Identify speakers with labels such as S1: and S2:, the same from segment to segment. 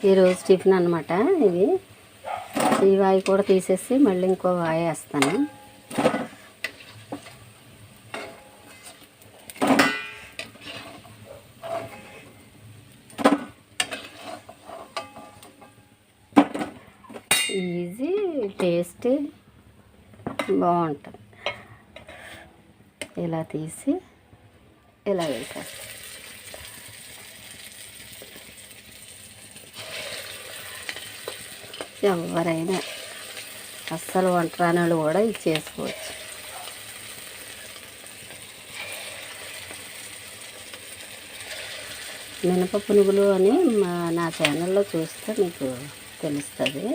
S1: ఈరోజు టిఫిన్ అనమాట ఇది. ఈ వాయి కూడా తీసేసి మళ్ళీ ఇంకో వాయి వేస్తాను. ఈజీ, టేస్టీ, బాగుంటుంది. ఇలా తీసి ఇలా వేసేస్తాను. ఎవరైనా అస్సలు వంట రాని వాళ్ళు కూడా ఇది చేసుకోవచ్చు. మినప పునుగులు అని నా ఛానల్లో చూస్తే మీకు తెలుస్తుంది.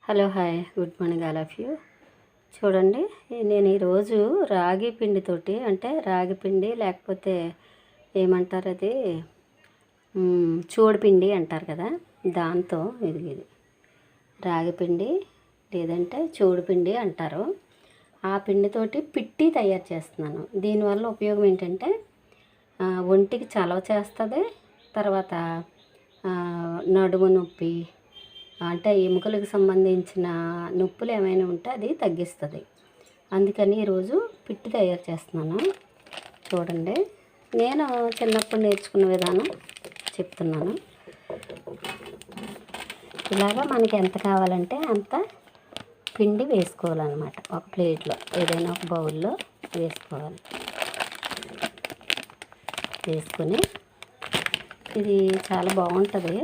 S1: Hello, hi, good morning all of you. చూడండి, నేను ఈరోజు రాగి పిండితోటి, అంటే రాగి పిండి లేకపోతే ఏమంటారు అది, చూడిపిండి అంటారు కదా, దాంతో ఇది రాగి పిండి లేదంటే చూడిపిండి అంటారు. ఆ పిండితోటి పిట్టి తయారు చేస్తున్నాను. దీనివల్ల ఉపయోగం ఏంటంటే ఒంటికి చలవ చేస్తుంది. తర్వాత నడుము నొప్పి, అంటే ఎముకలకు సంబంధించిన నొప్పులు ఏమైనా ఉంటే అది తగ్గిస్తుంది. అందుకని ఈరోజు పిట్టి తయారు చేస్తున్నాను. చూడండి, నేను చిన్నప్పుడు నేర్చుకున్న విధానం చెప్తున్నాను. ఇలాగా మనకి ఎంత కావాలంటే అంత పిండి వేసుకోవాలన్నమాట. ఒక ప్లేట్లో ఏదైనా ఒక బౌల్లో వేసుకోవాలి. వేసుకొని ఇది చాలా బాగుంటుంది,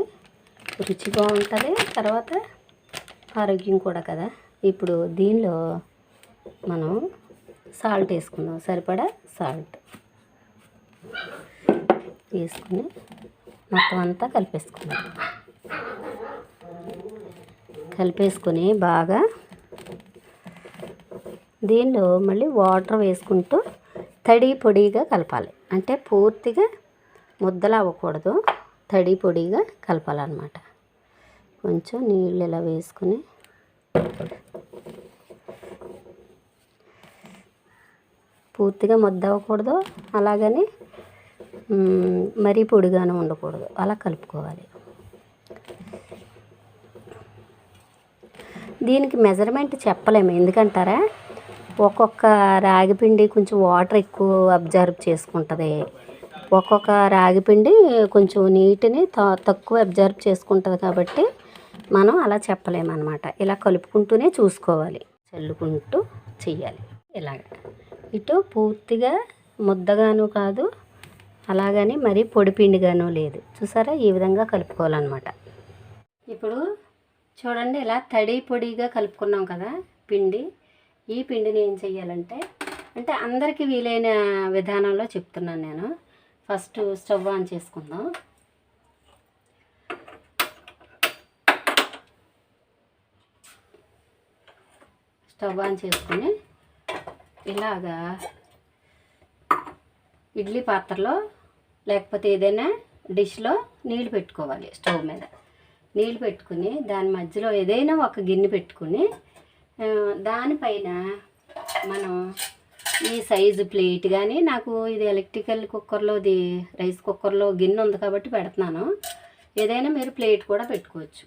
S1: రుచి బాగుంటుంది, తర్వాత ఆరోగ్యం కూడా కదా. ఇప్పుడు దీనిలో మనం సాల్ట్ వేసుకుందాం, సరిపడా సాల్ట్ వేసుకుని మొత్తం అంతా కలిపేసుకుందాం. కలిపేసుకొని బాగా దీనిలో మళ్ళీ వాటర్ వేసుకుంటూ తడి పొడిగా కలపాలి. అంటే పూర్తిగా ముద్దలా అవ్వకూడదు, తడి పొడిగా కలపాలన్నమాట. కొంచెం నీళ్ళు ఇలా వేసుకుని పూర్తిగా ముద్ద అవ్వకూడదు, అలాగని మరీ పొడిగాను ఉండకూడదు, అలా కలుపుకోవాలి. దీనికి మెజర్మెంట్ చెప్పలేము, ఎందుకంటారా, ఒక్కొక్క రాగిపిండి కొంచెం వాటర్ ఎక్కువ అబ్జర్వ్ చేసుకుంటుంది, ఒక్కొక్క రాగిపిండి కొంచెం నీటిని తక్కువ అబ్జర్వ్ చేసుకుంటుంది. కాబట్టి మనం అలా చెప్పలేమన్నమాట. ఇలా కలుపుకుంటూనే చూసుకోవాలి, చల్లుకుంటూ చెయ్యాలి. ఇలాగ ఇటు పూర్తిగా ముద్దగాను కాదు, అలాగని మరీ పొడిపిండిగాను లేదు. చూసారా, ఈ విధంగా కలుపుకోవాలన్నమాట. ఇప్పుడు చూడండి, ఇలా తడి పొడిగా కలుపుకున్నాం కదా పిండి. ఈ పిండిని ఏం చెయ్యాలంటే, అంటే అందరికీ వీలైన విధానంలో చెప్తున్నాను నేను. ఫస్ట్ స్టవ్ ఆన్ చేసుకుందాం. స్టవ్ ఆన్ చేసుకుని ఇలాగా ఇడ్లీ పాత్రలో లేకపోతే ఏదైనా డిష్లో నీళ్ళు పెట్టుకోవాలి. స్టవ్ మీద నీళ్ళు పెట్టుకుని దాని మధ్యలో ఏదైనా ఒక గిన్నె పెట్టుకుని దానిపైన మనం ఈ సైజు ప్లేట్ కానీ, నాకు ఇది ఎలక్ట్రికల్ కుక్కర్లోది, రైస్ కుక్కర్లో గిన్నె ఉంది కాబట్టి పెడుతున్నాను. ఏదైనా మీరు ప్లేట్ కూడా పెట్టుకోవచ్చు.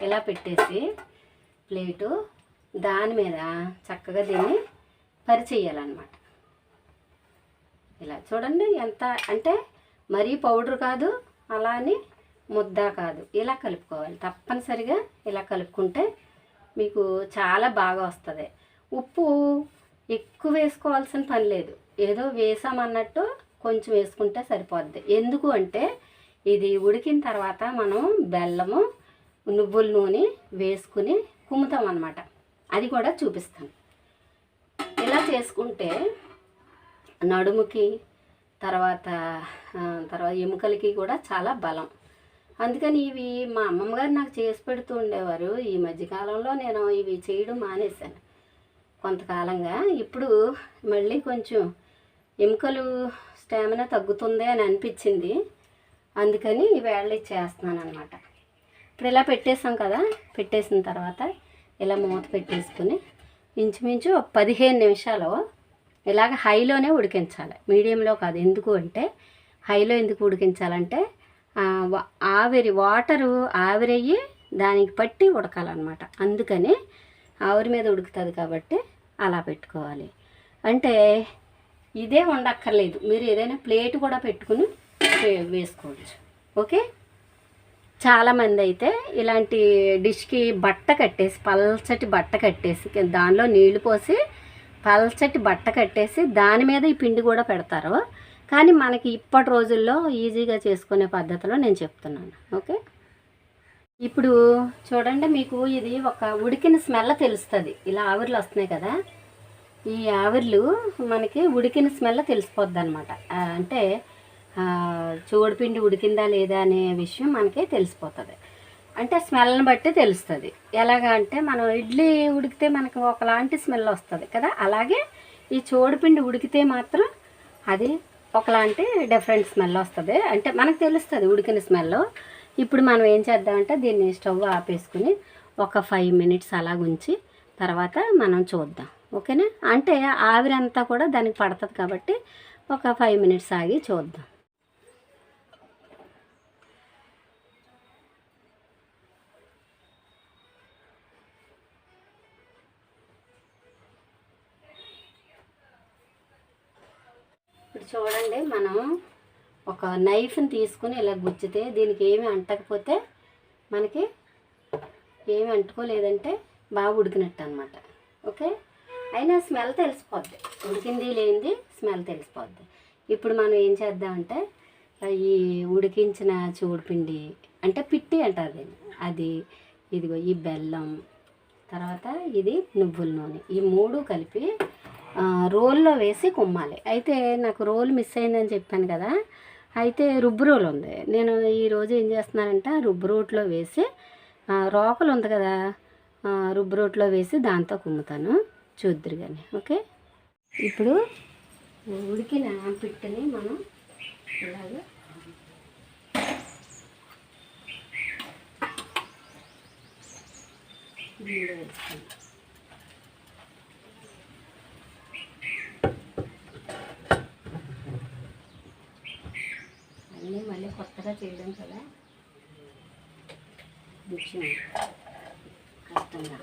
S1: ఇలా పెట్టేసి ప్లేటు దాని మీద చక్కగా దీన్ని పరిచేయాలన్నమాట. ఇలా చూడండి, ఎంత అంటే మరీ పౌడర్ కాదు, అలా అని ముద్ద కాదు, ఇలా కలుపుకోవాలి. తప్పనిసరిగా ఇలా కలుపుకుంటే మీకు చాలా బాగా వస్తుంది. ఉప్పు ఎక్కువ వేసుకోవాల్సిన పని లేదు, ఏదో వేసామన్నట్టు కొంచెం వేసుకుంటే సరిపోద్ది. ఎందుకు అంటే ఇది ఉడికిన తర్వాత మనం బెల్లము, నువ్వుల నూనె వేసుకుని కుమ్ముతాం అన్నమాట. అది కూడా చూపిస్తాను. ఇలా చేసుకుంటే నడుముకి తర్వాత ఎముకలకి కూడా చాలా బలం. అందుకని ఇవి మా అమ్మమ్మ గారు నాకు చేసి పెడుతూ ఉండేవారు. ఈ మధ్యకాలంలో నేను ఇవి చేయడం మానేశాను కొంతకాలంగా. ఇప్పుడు మళ్ళీ కొంచెం ఎముకలు స్టామినా తగ్గుతుంది అని అనిపించింది, అందుకని ఈవేళ చేస్తున్నాను అనమాట. ఇప్పుడు ఇలా పెట్టేసాం కదా, పెట్టేసిన తర్వాత ఇలా మూత పెట్టేసుకుని ఇంచుమించు 15 నిమిషాలు ఇలాగ హైలోనే ఉడికించాలి, మీడియంలో కాదు. ఎందుకు అంటే హైలో ఎందుకు ఉడికించాలంటే వాటరు ఆవిరయ్యి దానికి పట్టి ఉడకాలన్నమాట. అందుకని ఆవిరి మీద ఉడుకుతుంది కాబట్టి అలా పెట్టుకోవాలి. అంటే ఇదే వండక్కర్లేదు, మీరు ఏదైనా ప్లేట్ కూడా పెట్టుకుని వేసుకోవచ్చు. ఓకే, చాలామంది అయితే ఇలాంటి డిష్కి బట్ట కట్టేసి, పల్చటి బట్ట కట్టేసి, దానిలో నీళ్లు పోసి పల్చటి బట్ట కట్టేసి దాని మీద ఈ పిండి కూడా పెడతారు. కానీ మనకి ఇప్పటి రోజుల్లో ఈజీగా చేసుకునే పద్ధతిలో నేను చెప్తున్నాను. ఓకే, ఇప్పుడు చూడండి, మీకు ఇది ఒక ఉడికిన స్మెల్ తెలుస్తుంది. ఇలా ఆవిర్లు వస్తున్నాయి కదా, ఈ ఆవిర్లు మనకి ఉడికిన స్మెల్ తెలిసిపోద్ది అనమాట. అంటే చోడుపిండి ఉడికిందా లేదా అనే విషయం మనకి తెలిసిపోతుంది. అంటే స్మెల్ని బట్టి తెలుస్తుంది. ఎలాగా అంటే మనం ఇడ్లీ ఉడికితే మనకు ఒకలాంటి స్మెల్ వస్తుంది కదా, అలాగే ఈ చోడుపిండి ఉడికితే మాత్రం అది ఒకలాంటి డిఫరెంట్ స్మెల్ వస్తుంది. అంటే మనకు తెలుస్తుంది ఉడికిన స్మెల్. ఇప్పుడు మనం ఏం చేద్దామంటే దీన్ని స్టవ్ ఆపేసుకుని ఒక 5 మినిట్స్ అలా ఉంచి తర్వాత మనం చూద్దాం. ఓకేనా, అంటే ఆవిరంతా కూడా దానికి పడుతుంది కాబట్టి ఒక 5 మినిట్స్ ఆగి చూద్దాం. ఇప్పుడు చూడండి, మనం ఒక నైఫ్ని తీసుకుని ఇలా గుచ్చితే దీనికి ఏమి అంటకపోతే మనకి ఏమి అంటుకోలేదంటే బాగా ఉడికినట్టు అనమాట. ఓకే, అయినా స్మెల్ తెలిసిపోద్ది, ఉడికింది లేనిది స్మెల్ తెలిసిపోద్ది. ఇప్పుడు మనం ఏం చేద్దామంటే ఈ ఉడికించిన చూడుపిండి అంటే పిట్టి అంటారు అది, ఇదిగో ఈ బెల్లం, తర్వాత ఇది నువ్వుల నూనె, ఈ 3 కలిపి రోల్లో వేసి కుమ్మాలి. అయితే నాకు రోల్ మిస్ అయిందని చెప్పాను కదా, అయితే రుబ్బు రోల్ ఉంది. నేను ఈరోజు ఏం చేస్తున్నానంటే రుబ్బు రోట్లో వేసి రోకలు ఉంది కదా, రుబ్బు రోట్లో వేసి దాంతో కుమ్ముతాను, చూద్దరు కానీ. ఓకే, ఇప్పుడు ఉడికిన పిట్టని మనం ఇలాగే దీనిలో వేస్తాం. అన్నీ మళ్ళీ కొత్తగా చేయడం కదా కొంచెం కష్టంగా.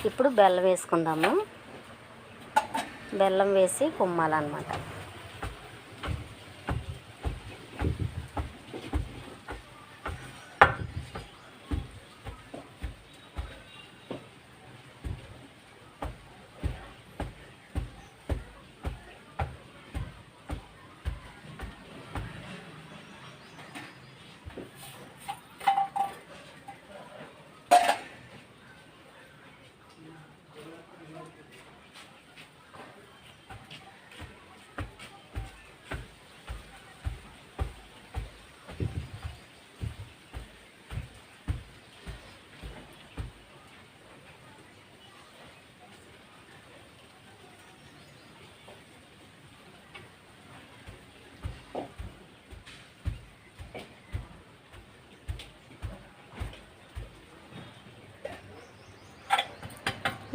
S1: ఇప్పుడు బెల్లం వేసుకుందాము. బెల్లం వేసి కుమ్మాలన్నమాట.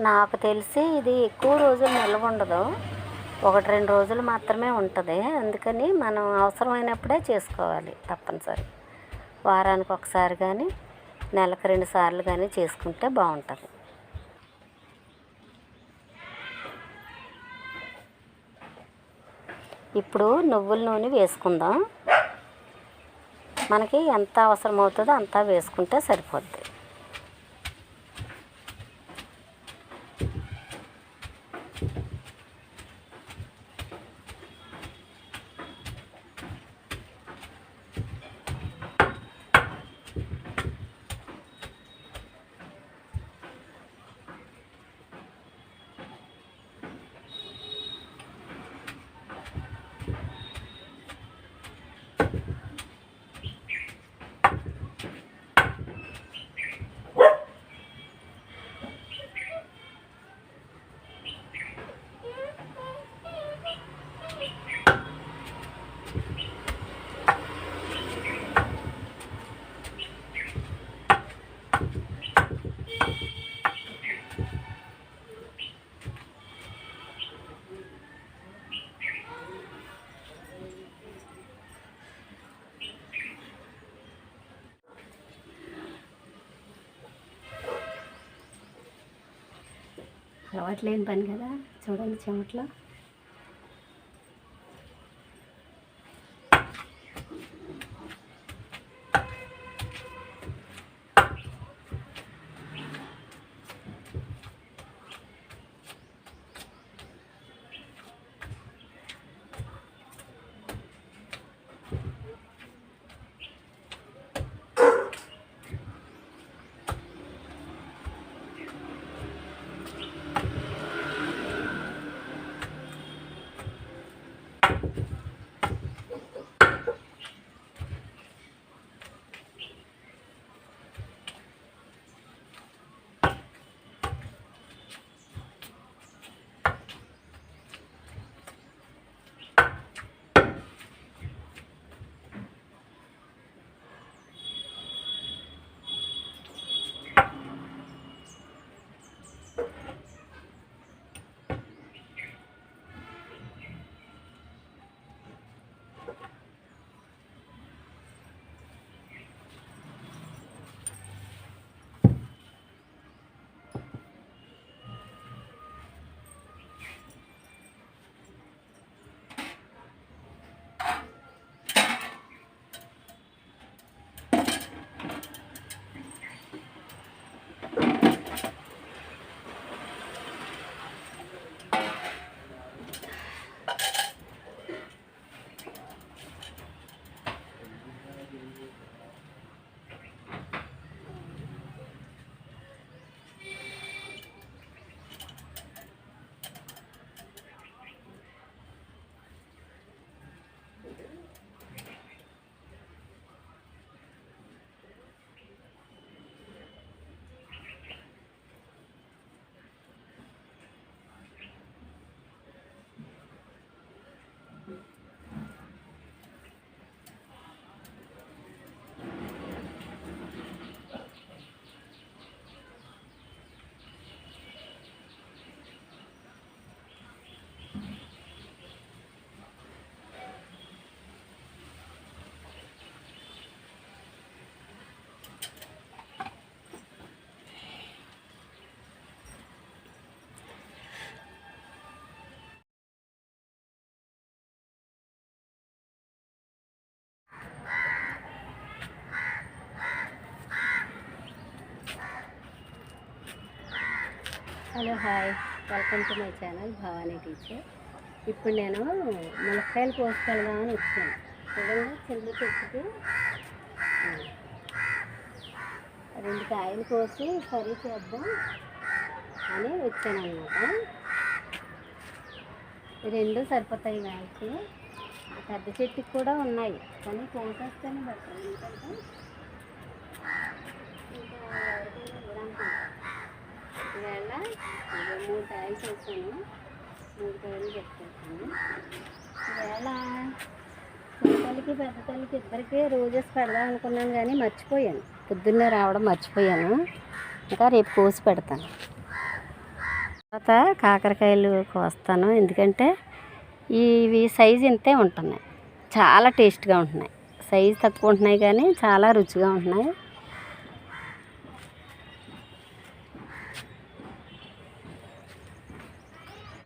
S1: నాకు తెలిసి ఇది ఎక్కువ రోజులు నిల్వ ఉండదు, 1-2 రోజులు మాత్రమే ఉంటుంది. అందుకని మనం అవసరమైనప్పుడే చేసుకోవాలి తప్పనిసరి. వారానికి ఒకసారి కానీ నెలకు 2 సార్లు కానీ చేసుకుంటే బాగుంటుంది. ఇప్పుడు నువ్వుల నూనె వేసుకుందాం. మనకి ఎంత అవసరం అవుతుందో అంత వేసుకుంటే సరిపోద్ది. అలవాట్లేని పని కదా, చూడండి చెమట్లో. Hello hi, welcome to my channel Bhavani teacher. ఇప్పుడు నేను ములక్కాయలు కోసుకెళ్దామని వచ్చాను. చూడండి, చిన్న చెట్టుకి 2 కాయలు కోసి కర్రీ చేద్దాం అని వచ్చాను అన్నమాట. 2 సరిపోతాయి వేళకి. పెద్ద చెట్టుకి కూడా ఉన్నాయి, కానీ కోసేస్తేనే బెటర్. ఎందుకంటే ఇవాళ 3 కాయలు చేశాను, 3 కాయలు పెట్టుకుంటాను. ఇవాళ చిన్నతల్లికి పెద్ద తల్లికి ఇద్దరికి రోజెస్ పెడదాం అనుకున్నాను, కానీ మర్చిపోయాను. పొద్దున్నే రావడం మర్చిపోయాను. ఇంకా రేపు కోసి పెడతాను. తర్వాత కాకరకాయలు కోస్తాను, ఎందుకంటే ఇవి సైజు ఇంతే ఉంటున్నాయి, చాలా టేస్ట్గా ఉంటున్నాయి. సైజు తక్కువ ఉంటున్నాయి కానీ చాలా రుచిగా ఉంటున్నాయి.